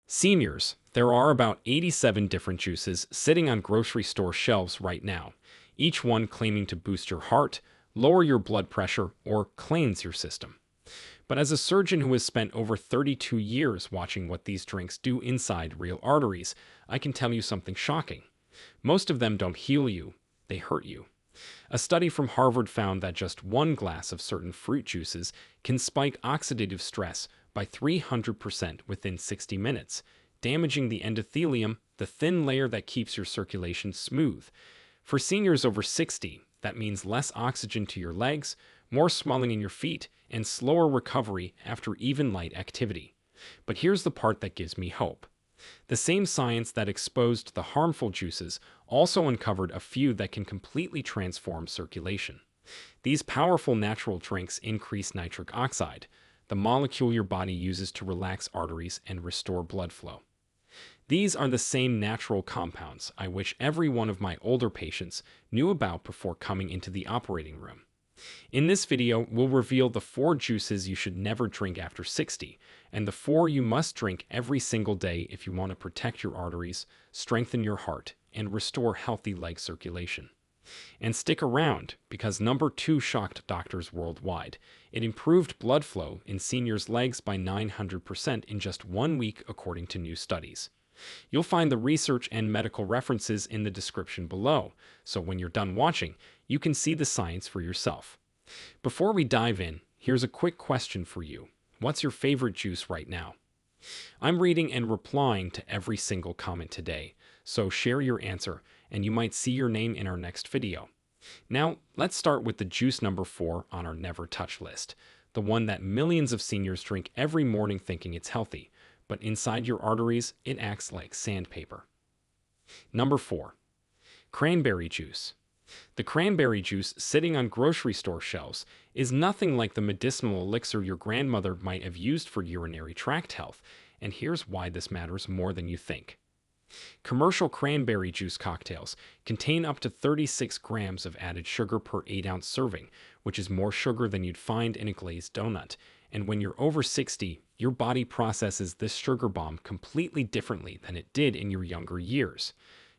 Seniors, there are about 87 different juices sitting on grocery store shelves right now, each one claiming to boost your heart, lower your blood pressure, or cleanse your system. But as a surgeon who has spent over 32 years watching what these drinks do inside real arteries, I can tell you something shocking. Most of them don't heal you, they hurt you. A study from Harvard found that just one glass of certain fruit juices can spike oxidative stress by 300% within 60 minutes, damaging the endothelium, the thin layer that keeps your circulation smooth. For seniors over 60, that means less oxygen to your legs, more swelling in your feet, and slower recovery after even light activity. But here's the part that gives me hope. The same science that exposed the harmful juices also uncovered a few that can completely transform circulation. These powerful natural drinks increase nitric oxide, the molecule your body uses to relax arteries and restore blood flow. These are the same natural compounds I wish every one of my older patients knew about before coming into the operating room. In this video, we'll reveal the 4 juices you should never drink after 60, and the 4 you must drink every single day if you want to protect your arteries, strengthen your heart, and restore healthy leg circulation. And stick around, because number 2 shocked doctors worldwide. It improved blood flow in seniors' legs by 900% in just 1 week, according to new studies. You'll find the research and medical references in the description below, so when you're done watching, you can see the science for yourself. Before we dive in, here's a quick question for you. What's your favorite juice right now? I'm reading and replying to every single comment today, so share your answer, and you might see your name in our next video. Now, let's start with the juice number 4 on our never touch list, the one that millions of seniors drink every morning thinking it's healthy, but inside your arteries, it acts like sandpaper. Number 4. Cranberry juice. The cranberry juice sitting on grocery store shelves is nothing like the medicinal elixir your grandmother might have used for urinary tract health, and here's why this matters more than you think. Commercial cranberry juice cocktails contain up to 36 grams of added sugar per 8-ounce serving, which is more sugar than you'd find in a glazed donut. And when you're over 60, your body processes this sugar bomb completely differently than it did in your younger years.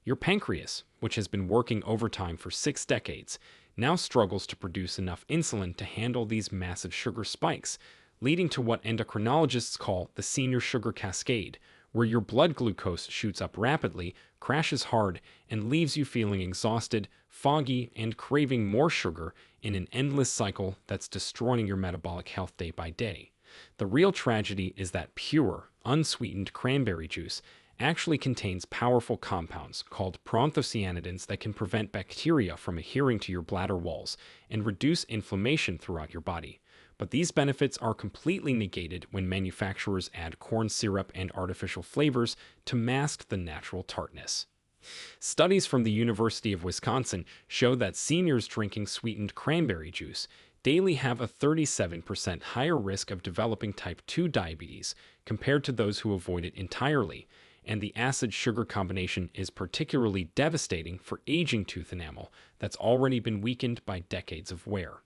Your pancreas, which has been working overtime for 6 decades, now struggles to produce enough insulin to handle these massive sugar spikes, leading to what endocrinologists call the senior sugar cascade, where your blood glucose shoots up rapidly, crashes hard, and leaves you feeling exhausted, foggy, and craving more sugar in an endless cycle that's destroying your metabolic health day by day. The real tragedy is that pure, unsweetened cranberry juice actually contains powerful compounds called proanthocyanidins that can prevent bacteria from adhering to your bladder walls and reduce inflammation throughout your body. But these benefits are completely negated when manufacturers add corn syrup and artificial flavors to mask the natural tartness. Studies from the University of Wisconsin show that seniors drinking sweetened cranberry juice daily have a 37% higher risk of developing type 2 diabetes compared to those who avoid it entirely, and the acid-sugar combination is particularly devastating for aging tooth enamel that's already been weakened by decades of wear.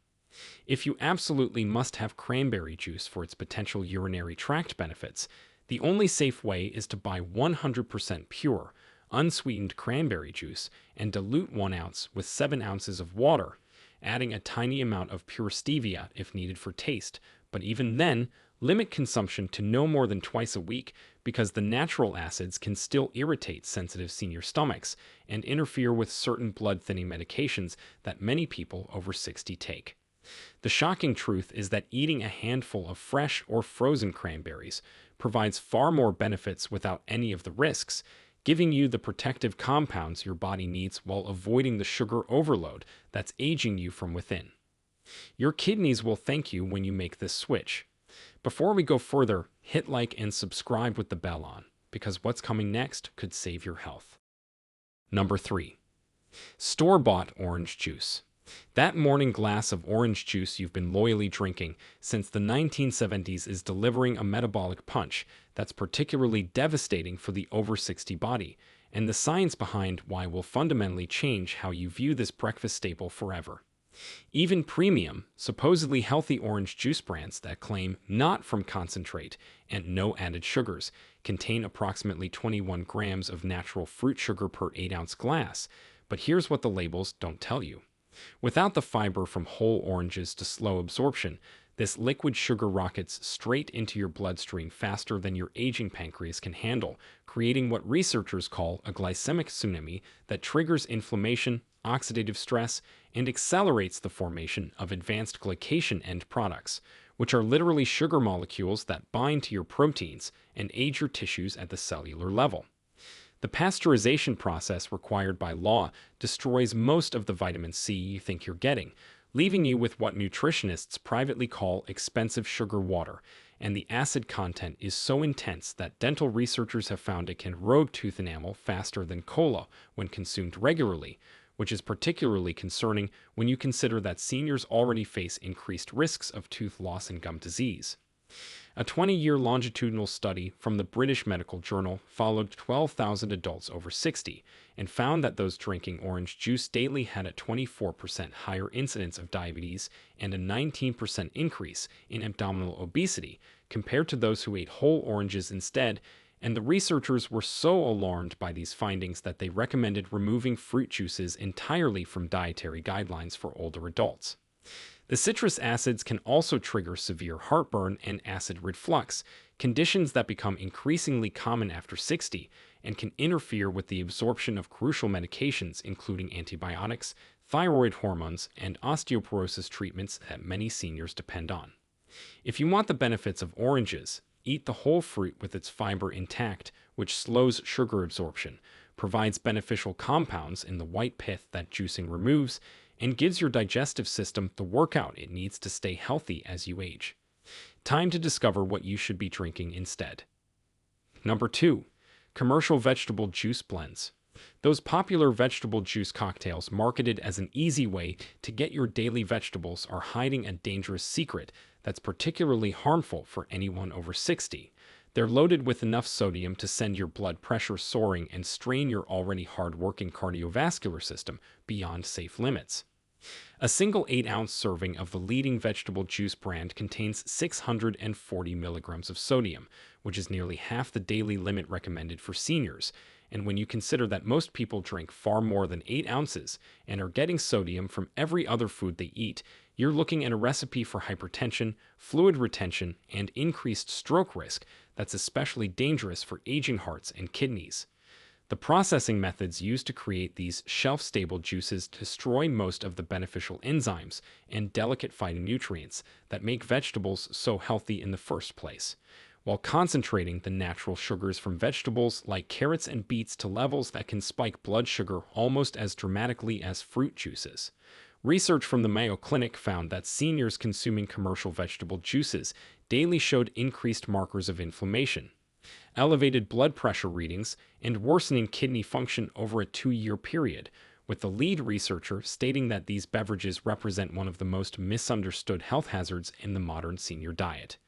If you absolutely must have cranberry juice for its potential urinary tract benefits, the only safe way is to buy 100% pure, unsweetened cranberry juice and dilute 1 ounce with 7 ounces of water, adding a tiny amount of pure stevia if needed for taste, but even then, limit consumption to no more than twice a week because the natural acids can still irritate sensitive senior stomachs and interfere with certain blood-thinning medications that many people over 60 take. The shocking truth is that eating a handful of fresh or frozen cranberries provides far more benefits without any of the risks, giving you the protective compounds your body needs while avoiding the sugar overload that's aging you from within. Your kidneys will thank you when you make this switch. Before we go further, hit like and subscribe with the bell on, because what's coming next could save your health. Number 3. Store-bought orange juice. That morning glass of orange juice you've been loyally drinking since the 1970s is delivering a metabolic punch that's particularly devastating for the over 60 body, and the science behind why will fundamentally change how you view this breakfast staple forever. Even premium, supposedly healthy orange juice brands that claim not from concentrate and no added sugars contain approximately 21 grams of natural fruit sugar per 8-ounce glass, but here's what the labels don't tell you. Without the fiber from whole oranges to slow absorption, this liquid sugar rockets straight into your bloodstream faster than your aging pancreas can handle, creating what researchers call a glycemic tsunami that triggers inflammation, oxidative stress, and accelerates the formation of advanced glycation end products, which are literally sugar molecules that bind to your proteins and age your tissues at the cellular level. The pasteurization process required by law destroys most of the vitamin C you think you're getting, leaving you with what nutritionists privately call expensive sugar water, and the acid content is so intense that dental researchers have found it can erode tooth enamel faster than cola when consumed regularly, which is particularly concerning when you consider that seniors already face increased risks of tooth loss and gum disease. A 20-year longitudinal study from the British Medical Journal followed 12,000 adults over 60 and found that those drinking orange juice daily had a 24% higher incidence of diabetes and a 19% increase in abdominal obesity compared to those who ate whole oranges instead, and the researchers were so alarmed by these findings that they recommended removing fruit juices entirely from dietary guidelines for older adults. The citrus acids can also trigger severe heartburn and acid reflux, conditions that become increasingly common after 60 and can interfere with the absorption of crucial medications including antibiotics, thyroid hormones, and osteoporosis treatments that many seniors depend on. If you want the benefits of oranges, eat the whole fruit with its fiber intact, which slows sugar absorption, provides beneficial compounds in the white pith that juicing removes, and gives your digestive system the workout it needs to stay healthy as you age. Time to discover what you should be drinking instead. Number 2. Commercial vegetable juice blends. Those popular vegetable juice cocktails marketed as an easy way to get your daily vegetables are hiding a dangerous secret that's particularly harmful for anyone over 60. They're loaded with enough sodium to send your blood pressure soaring and strain your already hard-working cardiovascular system beyond safe limits. A single 8-ounce serving of the leading vegetable juice brand contains 640 milligrams of sodium, which is nearly half the daily limit recommended for seniors. And when you consider that most people drink far more than 8 ounces and are getting sodium from every other food they eat, you're looking at a recipe for hypertension, fluid retention, and increased stroke risk that's especially dangerous for aging hearts and kidneys. The processing methods used to create these shelf-stable juices destroy most of the beneficial enzymes and delicate phytonutrients that make vegetables so healthy in the first place, while concentrating the natural sugars from vegetables like carrots and beets to levels that can spike blood sugar almost as dramatically as fruit juices. Research from the Mayo Clinic found that seniors consuming commercial vegetable juices daily showed increased markers of inflammation, elevated blood pressure readings, and worsening kidney function over a 2-year period, with the lead researcher stating that these beverages represent one of the most misunderstood health hazards in the modern senior diet.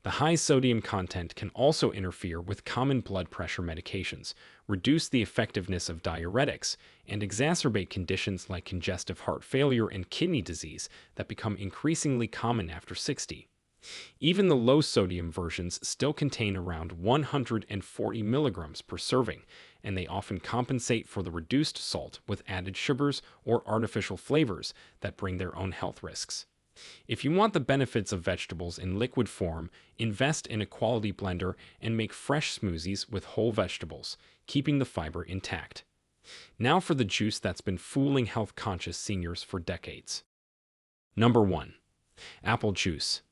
The high sodium content can also interfere with common blood pressure medications, reduce the effectiveness of diuretics, and exacerbate conditions like congestive heart failure and kidney disease that become increasingly common after 60. Even the low-sodium versions still contain around 140 milligrams per serving, and they often compensate for the reduced salt with added sugars or artificial flavors that bring their own health risks. If you want the benefits of vegetables in liquid form, invest in a quality blender and make fresh smoothies with whole vegetables, keeping the fiber intact. Now for the juice that's been fooling health-conscious seniors for decades. Number 1. Apple juice.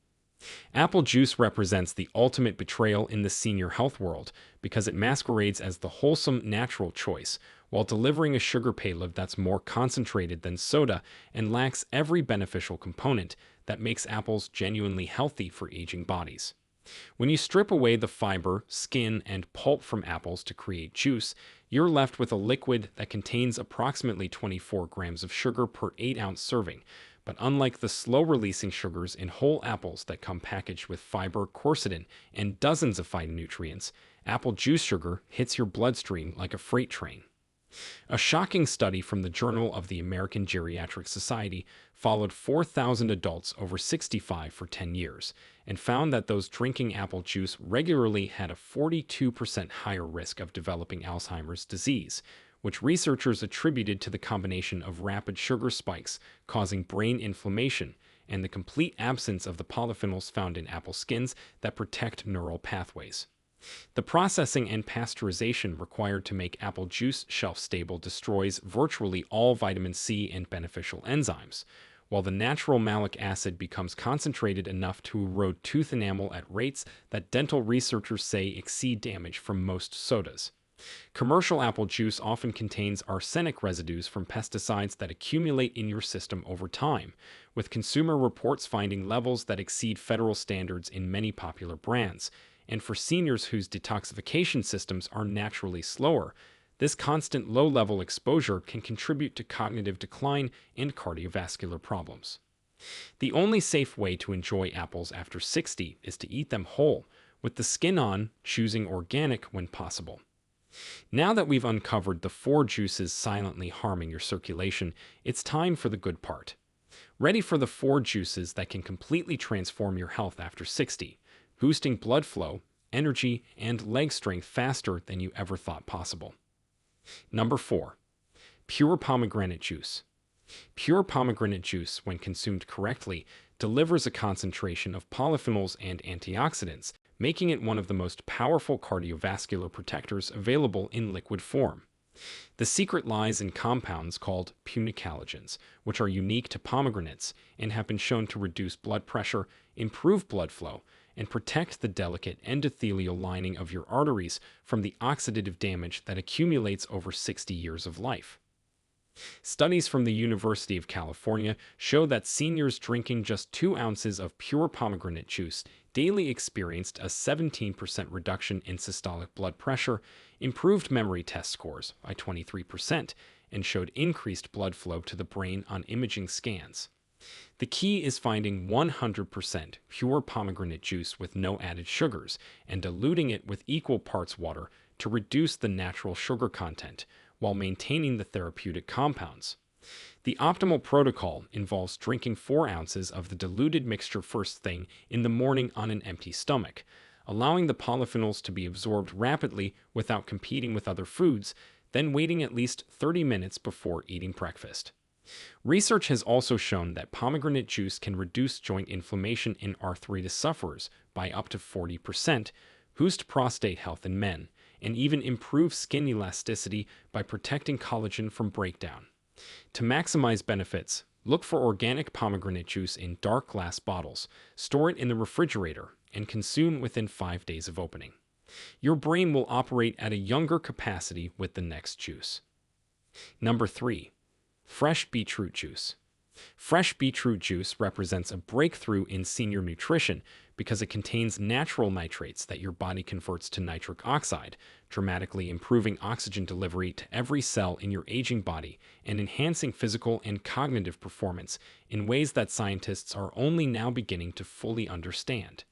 Apple juice represents the ultimate betrayal in the senior health world because it masquerades as the wholesome, natural choice while delivering a sugar payload that's more concentrated than soda and lacks every beneficial component that makes apples genuinely healthy for aging bodies. When you strip away the fiber, skin, and pulp from apples to create juice, you're left with a liquid that contains approximately 24 grams of sugar per 8-ounce serving. But unlike the slow-releasing sugars in whole apples that come packaged with fiber, quercetin, and dozens of phytonutrients, apple juice sugar hits your bloodstream like a freight train. A shocking study from the Journal of the American Geriatric Society followed 4,000 adults over 65 for 10 years and found that those drinking apple juice regularly had a 42% higher risk of developing Alzheimer's disease, which researchers attributed to the combination of rapid sugar spikes causing brain inflammation and the complete absence of the polyphenols found in apple skins that protect neural pathways. The processing and pasteurization required to make apple juice shelf-stable destroys virtually all vitamin C and beneficial enzymes, while the natural malic acid becomes concentrated enough to erode tooth enamel at rates that dental researchers say exceed damage from most sodas. Commercial apple juice often contains arsenic residues from pesticides that accumulate in your system over time, with consumer reports finding levels that exceed federal standards in many popular brands. And for seniors whose detoxification systems are naturally slower, this constant low-level exposure can contribute to cognitive decline and cardiovascular problems. The only safe way to enjoy apples after 60 is to eat them whole, with the skin on, choosing organic when possible. Now that we've uncovered the 4 juices silently harming your circulation, it's time for the good part. Ready for the 4 juices that can completely transform your health after 60, boosting blood flow, energy, and leg strength faster than you ever thought possible. Number 4. Pure pomegranate juice. Pure pomegranate juice, when consumed correctly, delivers a concentration of polyphenols and antioxidants, making it one of the most powerful cardiovascular protectors available in liquid form. The secret lies in compounds called punicalagins, which are unique to pomegranates and have been shown to reduce blood pressure, improve blood flow, and protect the delicate endothelial lining of your arteries from the oxidative damage that accumulates over 60 years of life. Studies from the University of California show that seniors drinking just 2 ounces of pure pomegranate juice daily experienced a 17% reduction in systolic blood pressure, improved memory test scores by 23%, and showed increased blood flow to the brain on imaging scans. The key is finding 100% pure pomegranate juice with no added sugars and diluting it with equal parts water to reduce the natural sugar content while maintaining the therapeutic compounds. The optimal protocol involves drinking 4 ounces of the diluted mixture first thing in the morning on an empty stomach, allowing the polyphenols to be absorbed rapidly without competing with other foods, then waiting at least 30 minutes before eating breakfast. Research has also shown that pomegranate juice can reduce joint inflammation in arthritis sufferers by up to 40%, boost prostate health in men, and even improve skin elasticity by protecting collagen from breakdown. To maximize benefits, look for organic pomegranate juice in dark glass bottles, store it in the refrigerator, and consume within 5 days of opening. Your brain will operate at a younger capacity with the next juice. Number 3. Fresh beetroot juice. Fresh beetroot juice represents a breakthrough in senior nutrition because it contains natural nitrates that your body converts to nitric oxide, dramatically improving oxygen delivery to every cell in your aging body and enhancing physical and cognitive performance in ways that scientists are only now beginning to fully understand.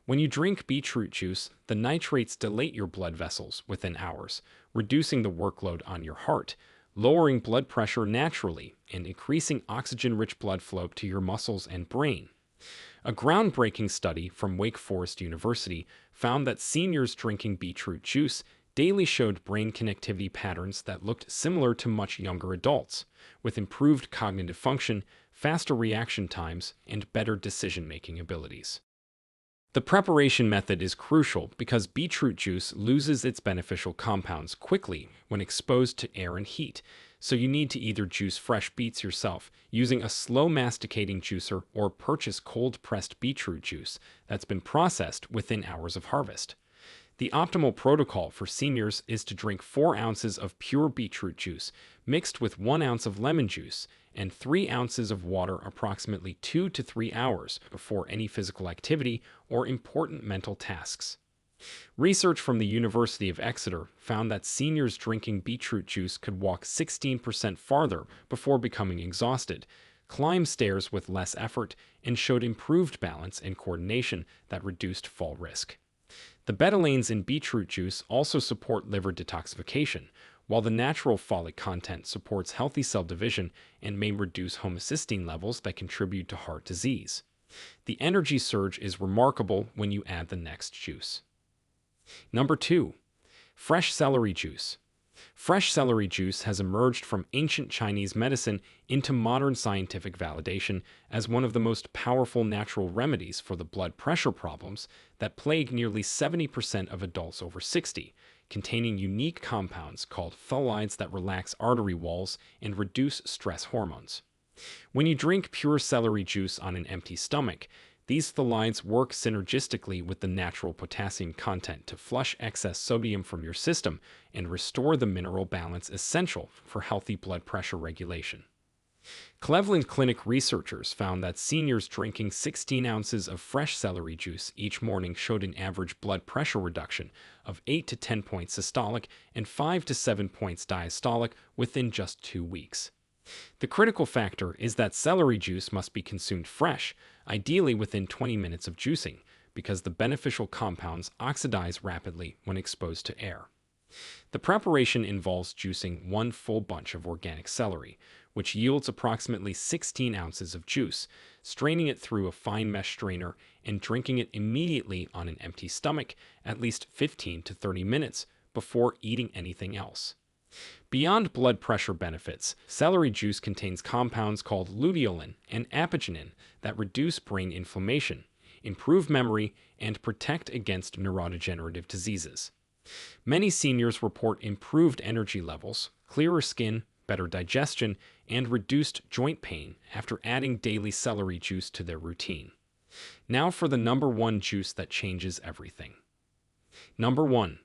When you drink beetroot juice, the nitrates dilate your blood vessels within hours, reducing the workload on your heart, lowering blood pressure naturally, and increasing oxygen-rich blood flow to your muscles and brain. A groundbreaking study from Wake Forest University found that seniors drinking beetroot juice daily showed brain connectivity patterns that looked similar to much younger adults, with improved cognitive function, faster reaction times, and better decision-making abilities. The preparation method is crucial because beetroot juice loses its beneficial compounds quickly when exposed to air and heat, so you need to either juice fresh beets yourself using a slow masticating juicer or purchase cold-pressed beetroot juice that's been processed within hours of harvest. The optimal protocol for seniors is to drink 4 ounces of pure beetroot juice mixed with 1 ounce of lemon juice and 3 ounces of water approximately 2 to 3 hours before any physical activity or important mental tasks. Research from the University of Exeter found that seniors drinking beetroot juice could walk 16% farther before becoming exhausted, climb stairs with less effort, and showed improved balance and coordination that reduced fall risk. The betalains in beetroot juice also support liver detoxification, while the natural folic content supports healthy cell division and may reduce homocysteine levels that contribute to heart disease. The energy surge is remarkable when you add the next juice. Number 2. Fresh celery juice. Fresh celery juice has emerged from ancient Chinese medicine into modern scientific validation as one of the most powerful natural remedies for the blood pressure problems that plague nearly 70% of adults over 60, containing unique compounds called phthalides that relax artery walls and reduce stress hormones. When you drink pure celery juice on an empty stomach, these phthalides work synergistically with the natural potassium content to flush excess sodium from your system and restore the mineral balance essential for healthy blood pressure regulation. Cleveland Clinic researchers found that seniors drinking 16 ounces of fresh celery juice each morning showed an average blood pressure reduction of 8 to 10 points systolic and 5 to 7 points diastolic within just 2 weeks. The critical factor is that celery juice must be consumed fresh, ideally within 20 minutes of juicing, because the beneficial compounds oxidize rapidly when exposed to air. The preparation involves juicing 1 full bunch of organic celery, which yields approximately 16 ounces of juice, straining it through a fine mesh strainer and drinking it immediately on an empty stomach at least 15 to 30 minutes before eating anything else. Beyond blood pressure benefits, celery juice contains compounds called luteolin and apigenin that reduce brain inflammation, improve memory, and protect against neurodegenerative diseases. Many seniors report improved energy levels, clearer skin, better digestion, and reduced joint pain after adding daily celery juice to their routine. Now for the number 1 juice that changes everything. Number 1.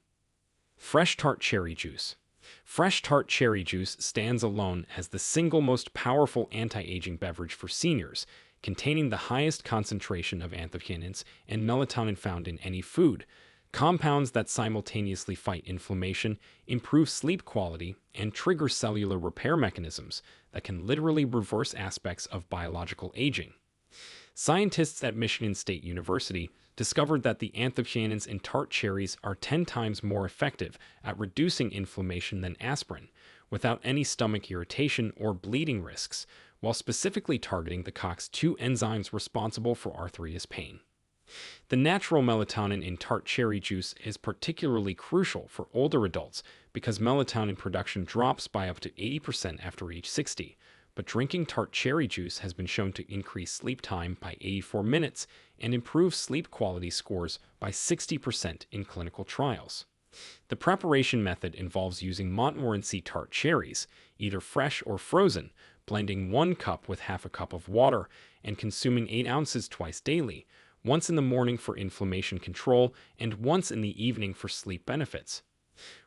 Fresh tart cherry juice. Fresh tart cherry juice stands alone as the single most powerful anti-aging beverage for seniors, containing the highest concentration of anthocyanins and melatonin found in any food, compounds that simultaneously fight inflammation, improve sleep quality, and trigger cellular repair mechanisms that can literally reverse aspects of biological aging. Scientists at Michigan State University discovered that the anthocyanins in tart cherries are 10 times more effective at reducing inflammation than aspirin, without any stomach irritation or bleeding risks, while specifically targeting the COX-2 enzymes responsible for arthritis pain. The natural melatonin in tart cherry juice is particularly crucial for older adults because melatonin production drops by up to 80% after age 60, but drinking tart cherry juice has been shown to increase sleep time by 84 minutes and improve sleep quality scores by 60% in clinical trials. The preparation method involves using Montmorency tart cherries, either fresh or frozen, blending 1 cup with half a cup of water, and consuming 8 ounces twice daily, once in the morning for inflammation control and once in the evening for sleep benefits.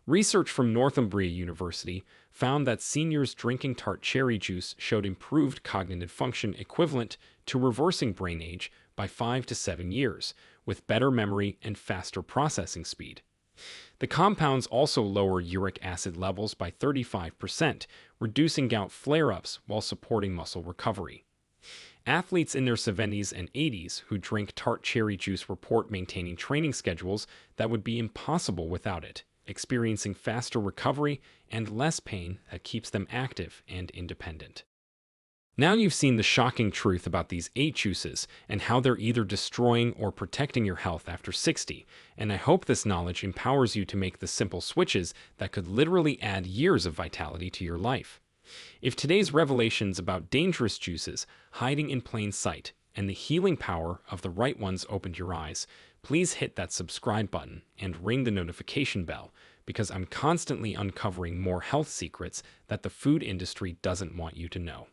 Research from Northumbria University found that seniors drinking tart cherry juice showed improved cognitive function equivalent to reversing brain age by 5 to 7 years, with better memory and faster processing speed. The compounds also lower uric acid levels by 35%, reducing gout flare-ups while supporting muscle recovery. Athletes in their 70s and 80s who drink tart cherry juice report maintaining training schedules that would be impossible without it, experiencing faster recovery and less pain that keeps them active and independent. Now you've seen the shocking truth about these 8 juices and how they're either destroying or protecting your health after 60, and I hope this knowledge empowers you to make the simple switches that could literally add years of vitality to your life. If today's revelations about dangerous juices hiding in plain sight and the healing power of the right ones opened your eyes, please hit that subscribe button and ring the notification bell, because I'm constantly uncovering more health secrets that the food industry doesn't want you to know.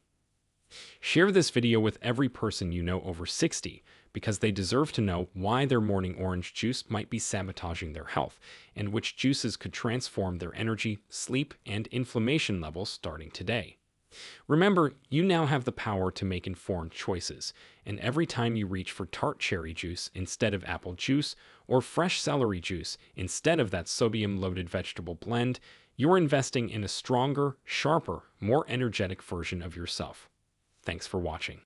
Share this video with every person you know over 60, because they deserve to know why their morning orange juice might be sabotaging their health, and which juices could transform their energy, sleep, and inflammation levels starting today. Remember, you now have the power to make informed choices, and every time you reach for tart cherry juice instead of apple juice, or fresh celery juice instead of that sodium-loaded vegetable blend, you're investing in a stronger, sharper, more energetic version of yourself. Thanks for watching.